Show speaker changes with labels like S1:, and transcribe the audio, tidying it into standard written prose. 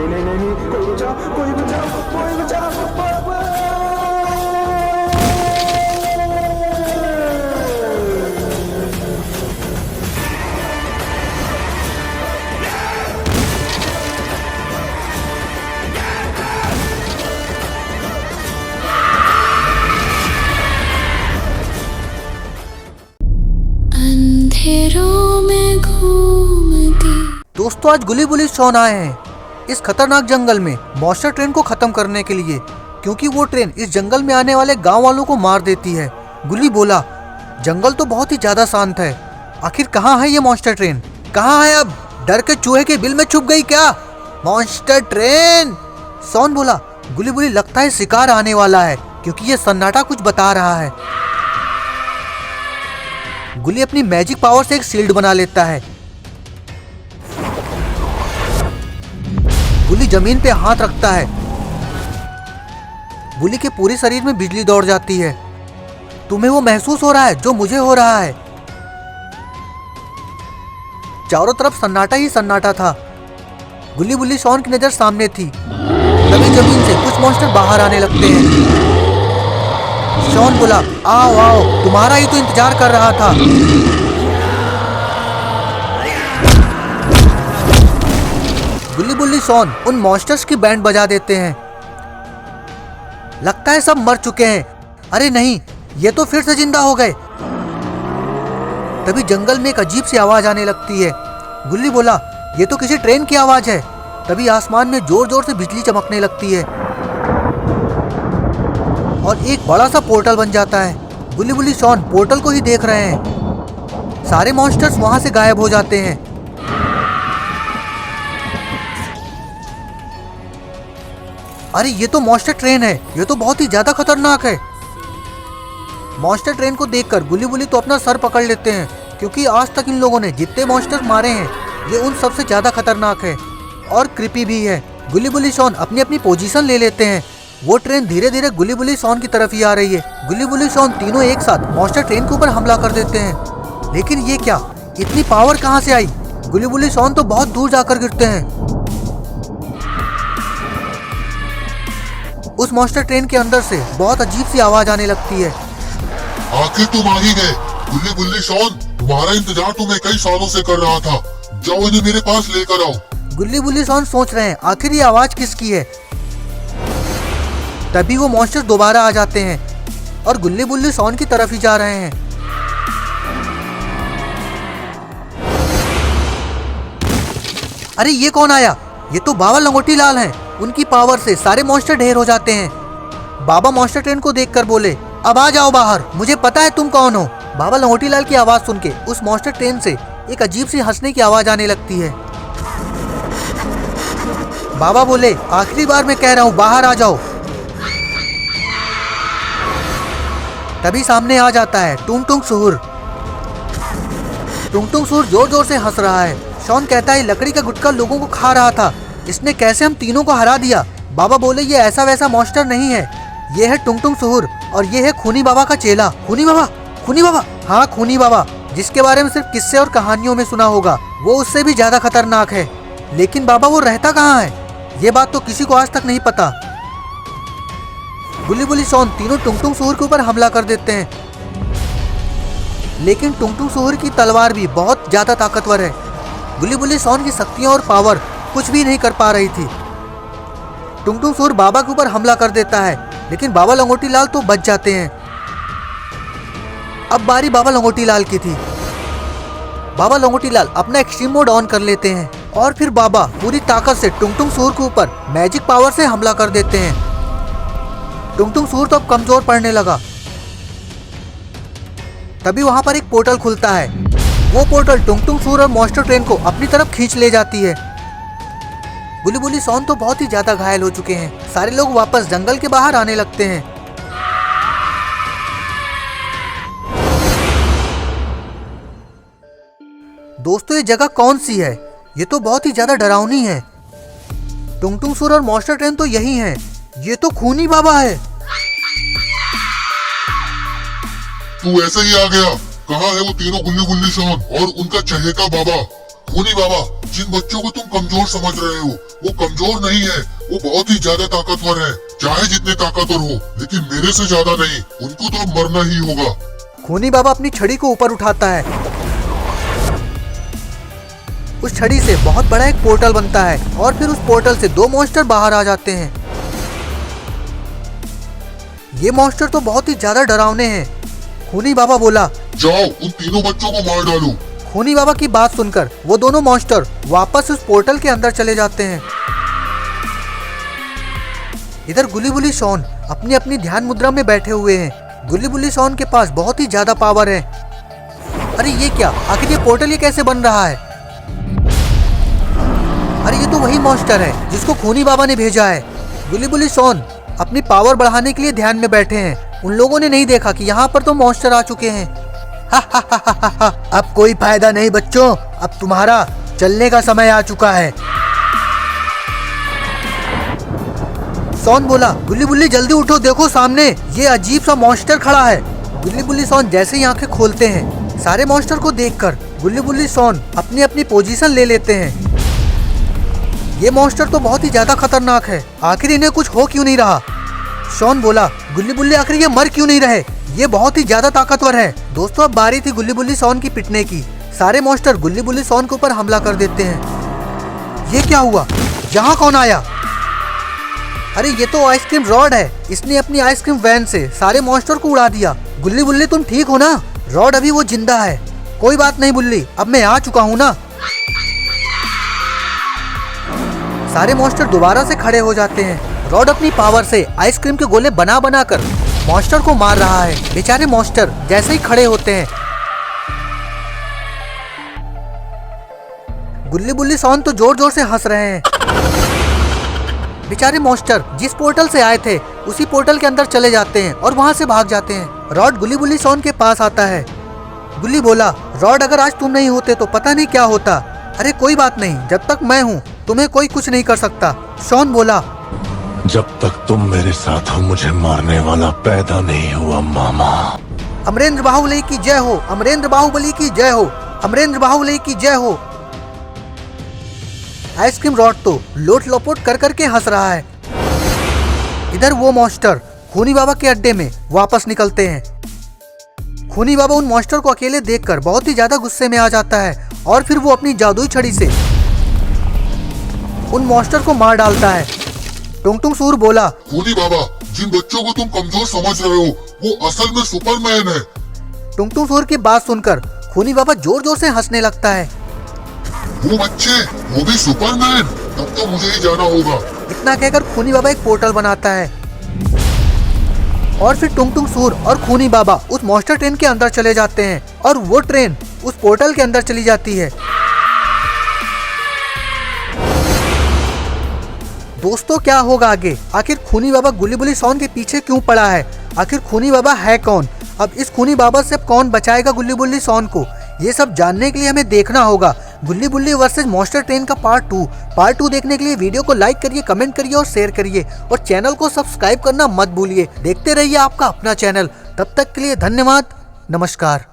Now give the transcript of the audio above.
S1: नहीं नहीं नहीं नहीं, कोई बचाओ कोई बचाओ कोई बचाओ पापा।
S2: अंधेरों में घूमती।
S3: दोस्तों आज गुली बुली शॉन आए हैं इस खतरनाक जंगल में मॉन्स्टर ट्रेन को खत्म करने के लिए, क्योंकि वो ट्रेन इस जंगल में आने वाले गांव वालों को मार देती है। गुली बोला, जंगल तो बहुत ही ज्यादा शांत है, आखिर कहाँ है ये मॉन्स्टर ट्रेन, कहाँ है अब? डर के चूहे के बिल में छुप गई क्या मॉन्स्टर ट्रेन? शॉन बोला, गुली बुली लगता है शिकार आने वाला है, क्योंकि ये सन्नाटा कुछ बता रहा है। गुली अपनी मैजिक पावर से एक शील्ड बना लेता है। गुली जमीन पे हाथ रखता है। गुली के पूरे शरीर में बिजली दौड़ जाती है। तुम्हें वो महसूस हो रहा है जो मुझे हो रहा है? चारों तरफ सन्नाटा ही सन्नाटा था। गुली बुली शॉन की नजर सामने थी। तभी जमीन से कुछ मॉन्स्टर बाहर आने लगते हैं। शॉन बोला, आओ आओ, तुम्हारा ही तो इंतजार कर रहा था। गुली बुली शॉन उन मॉन्स्टर्स की बैंड बजा देते हैं। लगता है सब मर चुके हैं। अरे नहीं, ये तो फिर से जिंदा हो गए। तभी जंगल में एक अजीब सी आवाज आने लगती है। गुल्ली बोला, ये तो किसी ट्रेन की आवाज है। तभी आसमान में जोर जोर से बिजली चमकने लगती है और एक बड़ा सा पोर्टल बन जाता है। गुल्ली बुली शॉन पोर्टल को ही देख रहे हैं। सारे मॉन्स्टर्स वहां से गायब हो जाते हैं। अरे ये तो मॉन्स्टर ट्रेन है, ये तो बहुत ही ज्यादा खतरनाक है। मॉन्स्टर ट्रेन को देखकर गुली बुली तो अपना सर पकड़ लेते हैं, क्योंकि आज तक इन लोगों ने जितने मॉन्स्टर मारे हैं ये उन सबसे ज्यादा खतरनाक है और क्रीपी भी है। गुली बुली शॉन अपनी अपनी पोजीशन ले लेते हैं। वो ट्रेन धीरे धीरे गुली बुली शॉन की तरफ ही आ रही है। गुली बुली शॉन तीनों एक साथ मॉन्स्टर ट्रेन के ऊपर हमला कर देते हैं। लेकिन ये क्या, इतनी पावर कहाँ से आई? गुली बुली शॉन तो बहुत दूर जाकर गिरते हैं। उस मॉन्स्टर ट्रेन के अंदर से बहुत अजीब सी आवाज आने लगती है।
S4: आखिर तुम आ ही गए। गुल्ली गुल्ली शॉन, तुम्हारा इंतजार तो मैं कई सालों से कर रहा था। जाओ इन्हें मेरे पास लेकर आओ।
S3: गुल्ली बुल्ली शॉन सोच रहे हैं आखिर ये आवाज किसकी है। तभी वो मॉन्स्टर दोबारा आ जाते हैं और गुल्ली बुल्ली शॉन की तरफ ही जा रहे हैं। अरे ये कौन आया? ये तो बाबा लंगोटी लाल हैं। उनकी पावर से सारे मॉन्स्टर ढेर हो जाते हैं। बाबा मॉन्स्टर ट्रेन को देखकर बोले, अब आ जाओ बाहर, मुझे पता है तुम कौन हो। बाबा लंगोटी लाल की आवाज सुन के उस मॉन्स्टर ट्रेन से एक अजीब सी हंसने की आवाज आने लगती है। बाबा बोले, आखिरी बार मैं कह रहा हूँ बाहर आ जाओ। तभी सामने आ जाता है टुंग टुंग सुहुर। टुंग टुंग सुहुर जोर जोर से हंस रहा है। शॉन कहता है लकड़ी का गुटका लोगों को खा रहा था, इसने कैसे हम तीनों को हरा दिया। बाबा बोले, ये ऐसा वैसा मॉन्स्टर नहीं है, ये है टुंग टुंग सुहुर और ये है खूनी बाबा का चेला। खूनी बाबा? खूनी बाबा? हाँ, खूनी बाबा, जिसके बारे में सिर्फ किस्से और कहानियों में सुना होगा। वो उससे भी ज्यादा खतरनाक है। लेकिन बाबा वो रहता कहाँ है, ये बात तो किसी को आज तक नहीं पता। गुल्ली बुल्ली शॉन तीनों टुंग टुंग सुहुर के ऊपर हमला कर देते हैं। लेकिन टुंग टुंग सुहुर की तलवार भी बहुत ज्यादा ताकतवर है। गुल्ली बुल्ली शॉन की शक्तियां और पावर कुछ भी नहीं कर पा रही थी। टुंग टुंग सुहुर बाबा के ऊपर हमला कर देता है, लेकिन बाबा लंगोटी लाल तो बच जाते हैं। अब बारी बाबा लंगोटी लाल की थी। बाबा लंगोटी लाल अपना एक्सट्रीम मोड ऑन कर लेते हैं और फिर बाबा पूरी ताकत से टुंग टुंग सुहुर के ऊपर मैजिक पावर से हमला कर देते हैं। टुंग टुंग सुहुर तो अब कमजोर पड़ने लगा। तभी वहां पर एक पोर्टल खुलता है। वो पोर्टल टुंग टुंग सुहुर और मॉन्स्टर ट्रेन को अपनी तरफ खींच ले जाती है। गुल्ली बुल्ली शॉन तो बहुत ही ज्यादा घायल हो चुके हैं। सारे लोग वापस जंगल के बाहर आने लगते हैं। दोस्तों ये जगह कौन सी है? ये तो बहुत ही ज्यादा डरावनी है। टुंग टुंग सुहुर और मॉन्स्टर ट्रेन तो यही है। ये तो खूनी बाबा है।
S4: तू ऐसे ही आ गया। कहाँ है वो तीनों गुल्ली गुल्ली शॉन और उनका चहेता बाबा खूनी बाबा? जिन बच्चों को तुम कमजोर समझ रहे हो वो कमजोर नहीं है, वो बहुत ही ज्यादा ताकतवर है। चाहे जितने ताकतवर हो, लेकिन मेरे से ज्यादा नहीं। उनको तो अब मरना ही होगा।
S3: खूनी बाबा अपनी छड़ी को ऊपर उठाता है। उस छड़ी से बहुत बड़ा एक पोर्टल बनता है और फिर उस पोर्टल से दो मॉन्स्टर बाहर आ जाते हैं। ये मॉन्स्टर तो बहुत ही ज्यादा डरावने हैं। खूनी बाबा बोला,
S4: जाओ उन तीनों बच्चों को मार डालो।
S3: खूनी बाबा की बात सुनकर वो दोनों मॉन्स्टर वापस उस पोर्टल के अंदर चले जाते हैं। इधर गुली बुली शॉन अपनी अपनी ध्यान मुद्रा में बैठे हुए हैं। गुली बुली शॉन के पास बहुत ही ज्यादा पावर है। अरे ये क्या, आखिर ये पोर्टल ये कैसे बन रहा है? अरे ये तो वही मॉन्स्टर है जिसको खूनी बाबा ने भेजा है। गुली बुली शॉन अपनी पावर बढ़ाने के लिए ध्यान में बैठे हैं। उन लोगों ने नहीं देखा कि यहाँ पर तो मॉन्स्टर आ चुके हैं। अब कोई फायदा नहीं बच्चों, अब तुम्हारा चलने का समय आ चुका है। शॉन बोला, गुल्ली बुल्ली जल्दी उठो, देखो सामने ये अजीब सा मॉन्स्टर खड़ा है। गुल्ली बुल्ली शॉन जैसे ही आंखें खोलते हैं, सारे मॉन्स्टर को देखकर गुल्ली बुल्ली शॉन अपनी अपनी पोजीशन ले लेते हैं। ये मॉन्स्टर तो बहुत ही ज्यादा खतरनाक है, आखिर इन्हें कुछ हो क्यों नहीं रहा? शॉन बोला, गुल्ली बुल्ली आखिर ये मर क्यों नहीं रहे? ये बहुत ही ज्यादा ताकतवर है। दोस्तों अब बारी थी गुल्ली बुल्ली शॉन की पिटने की। सारे मॉन्स्टर गुल्ली बुल्ली शॉन के ऊपर हमला कर देते हैं। ये क्या हुआ? यहाँ कौन आया? अरे ये तो आइसक्रीम रॉड है, इसने अपनी आइसक्रीम वैन से सारे मॉन्स्टर को उड़ा दिया। गुल्ली बुल्ली तुम ठीक हो ना? रॉड अभी वो जिंदा है। कोई बात नहीं बुल्ली, अब मैं आ चुका हूँ ना। सारे मॉन्स्टर दोबारा से खड़े हो जाते हैं। रॉड अपनी पावर से आइसक्रीम के गोले बना बना कर मॉन्स्टर को मार रहा है। बेचारे मॉन्स्टर जैसे ही खड़े होते हैं, गुल्ली बुल्ली शॉन तो जोर जोर से हंस रहे हैं। बेचारे मॉन्स्टर जिस पोर्टल से आए थे उसी पोर्टल के अंदर चले जाते हैं और वहां से भाग जाते हैं। रॉड गुल्ली बुल्ली शॉन के पास आता है। गुल्ली बोला, रॉड अगर आज तुम नहीं होते तो पता नहीं क्या होता। अरे कोई बात नहीं, जब तक मैं हूँ तुम्हें कोई कुछ नहीं कर सकता। शॉन बोला,
S5: जब तक तुम मेरे साथ हो मुझे मारने वाला पैदा नहीं हुआ मामा।
S3: अमरेंद्र बाहुबली की जय हो, अमरेंद्र बाहुबली की जय हो, अमरेंद्र बाहुबली की जय हो। आइसक्रीम रॉड तो लोट लपोट कर करके हंस रहा है। इधर वो मॉन्स्टर खूनी बाबा के अड्डे में वापस निकलते हैं। खूनी बाबा उन मॉन्स्टर को अकेले देखकर बहुत ही ज्यादा गुस्से में आ जाता है और फिर वो अपनी जादुई छड़ी से उन मॉन्स्टर को मार डालता है। टुंग टुंग सूर बोला,
S4: खूनी बाबा जिन बच्चों को तुम कमजोर समझ रहे हो वो असल में सुपरमैन है।
S3: टुंग टुंग सूर की बात सुनकर खूनी बाबा जोर जोर से हंसने लगता है।
S4: वो बच्चे, वो भी सुपरमैन, तब तो मुझे ही जाना होगा।
S3: इतना कहकर खूनी बाबा एक पोर्टल बनाता है और फिर टुंग टुंग सूर और खूनी बाबा उस मॉन्स्टर ट्रेन के अंदर चले जाते हैं और वो ट्रेन उस पोर्टल के अंदर चली जाती है। दोस्तों क्या होगा आगे? आखिर खूनी बाबा गुल्ली बुल्ली शॉन के पीछे क्यों पड़ा है? आखिर खूनी बाबा है कौन? अब इस खूनी बाबा से कौन बचाएगा गुल्ली बुल्ली शॉन को? ये सब जानने के लिए हमें देखना होगा गुल्ली बुल्ली वर्सेस मॉन्स्टर ट्रेन का पार्ट 2 देखने के लिए वीडियो को लाइक करिए, कमेंट करिए और शेयर करिए और चैनल को सब्सक्राइब करना मत भूलिए। देखते रहिए आपका अपना चैनल। तब तक के लिए धन्यवाद, नमस्कार।